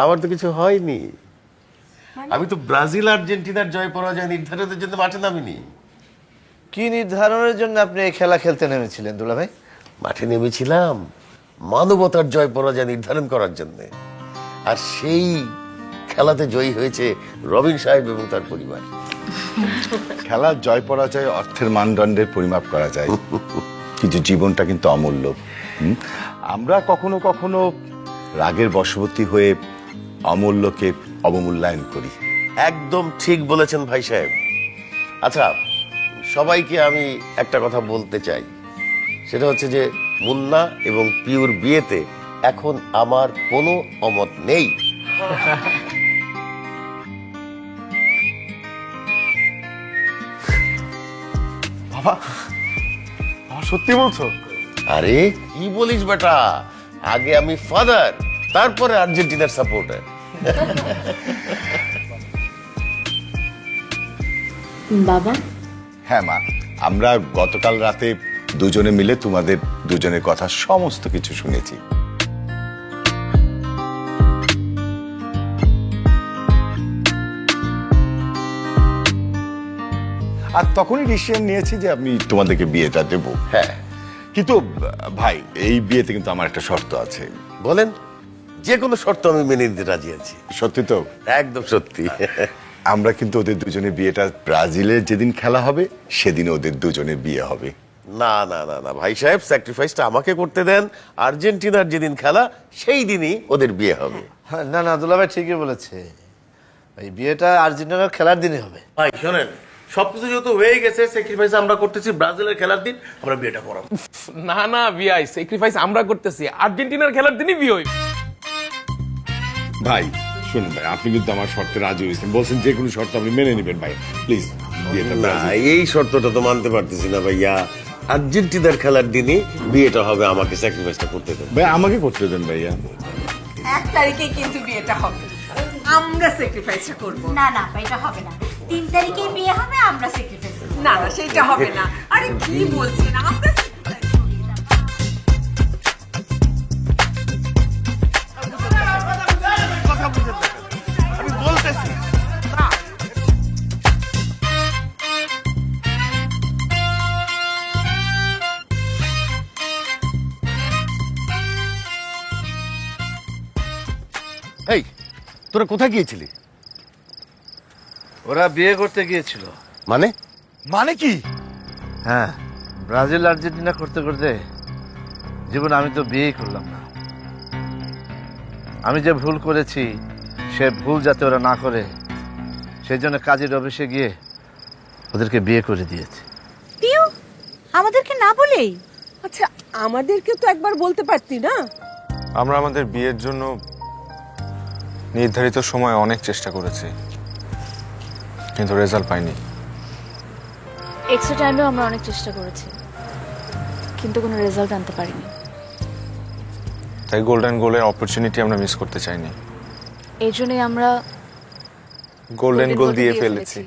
আমার তো কিছু হয়নি। আমি তো ব্রাজিল আর্জেন্টিনার জয় পরাজয় নির্ধারণের জন্য মাঠে নামিনি। কি নির্ধারণের জন্য আপনি এই খেলা খেলতে নেমেছিলেন দুলা ভাই? মাঠে নেমেছিলাম মানবতার জয় পরাজয় নির্ধারণ করার জন্য। আর সেই খেলাতে জয়ী হয়েছে রবিন সাহেব এবং তার পরিবার। খেলার জয় পরাজয় অর্থের মানদণ্ডের পরিমাপ করা যায়, কিন্তু জীবনটা কিন্তু অমূল্য। আমরা কখনো কখনো রাগের বশবর্তী হয়ে অমূল্যকে অবমূল্যায়ন করি। একদম ঠিক বলেছেন ভাই সাহেব। আচ্ছা, সবাইকে আমি একটা কথা বলতে চাই, সেটা হচ্ছে যে মুন্না এবং পিউর বিয়েতে এখন আমার কোনো অমত নেই। বাবা, সত্যি বলছো? আরে কি বলিস বেটা, আগে আমি ফাদার, তারপরে আর্জেন্টিনার সাপোর্টার। বাবা, হ্যাঁ মা, আমরা গতকাল রাতে দুজনে মিলে তোমাদের দুজনের কথা সমস্ত কিছু শুনেছি। আর তখনই ডিসিশন নিয়েছি যে আমি তোমাদেরকে বিয়েটা দেব। হ্যাঁ, কিন্তু ভাই, এই বিয়েতে কিন্তু আমার একটা শর্ত আছে। বলেন। যে কোনো শর্ত আমি মেনে নিতে রাজি আছি। সত্যি তো? একদম সত্যি। আমরা কিন্তু ওদের দুজনের বিয়েটা ব্রাজিলের যেদিন খেলা হবে সেদিন ওদের দুজনের বিয়ে হবে। না না না না ভাই সাহেব, স্যাক্রিফাইসটা আমাকে করতে দেন। আর্জেন্টিনার যেদিন খেলা সেই দিনই ওদের বিয়ে হবে। না না, দুলা ভাই ঠিকই বলেছে, এই বিয়েটা আর্জেন্টিনার খেলার দিনে হবে। ভাই শোনেন, সবকিছু যেহেতু হয়ে গেছে, স্যাক্রিফাইস আমরা করতেছি ব্রাজিলের খেলার দিন, আমরা বিয়েটা করাবো। না না বিয়াই, স্যাক্রিফাইস আমরা করতেছি, আর্জেন্টিনার খেলার দিনই বিয়ে হইবে। ভাই শুনুন ভাই, আপনি কিন্তু আমার শর্তে রাজি হয়েছেন, বলছেন যে কোনো শর্ত আপনি মেনে নেবেন ভাই, প্লিজ বিয়েটা। না, এই শর্তটা তো মানতে পারতেছি না ভাইয়া। আর্জেন্টিনার খেলার দিনই বিয়েটা হবে, আমাকে স্যাক্রিফাইসটা করতে দেন ভাই, আমাকে করতে দেন ভাইয়া। 1 তারিখেই কিন্তু বিয়েটা হবে, আমরা স্যাক্রিফাইসটা করব। না না, এটা হবে না। 3 তারিখে বিয়ে হবে, আমরা স্যাক্রিফাইস করব। না না, সেটা হবে না। আরে কি বলছেন, আমরা কথা বুঝে আমি বলতেছি না। এই তোরা কোথায় গিয়েছিলি? ওরা বিয়ে করতে গিয়েছিল। মানে? মানে কি? হ্যাঁ, ব্রাজিল আর্জেন্টিনা করতে করতে জীবন আমি তো বিয়েই করলাম না। আমি যে ভুল করেছি সে ভুল যাতে ওরা না করে সেই জন্য কাজের অফিসে গিয়ে ওদেরকে বিয়ে করে দিয়েছে। পিউ, আমাদেরকে না বলেই? আচ্ছা, আমাদেরকে তো একবার বলতে পারতি না? আমরা আমাদের বিয়ের জন্য নির্ধারিত সময় অনেক চেষ্টা করেছি, কিন্তু রেজাল্ট পাইনি। এক্সট্রা টাইমেও আমরা অনেক চেষ্টা করেছি, কিন্তু কোনো রেজাল্ট আনতে পারিনি। তাই গোল্ডেন গোলের অপরচুনিটি আমরা মিস করতে চাইনি। এই জন্যই আমরা গোল্ডেন গোল দিয়ে ফেলেছি।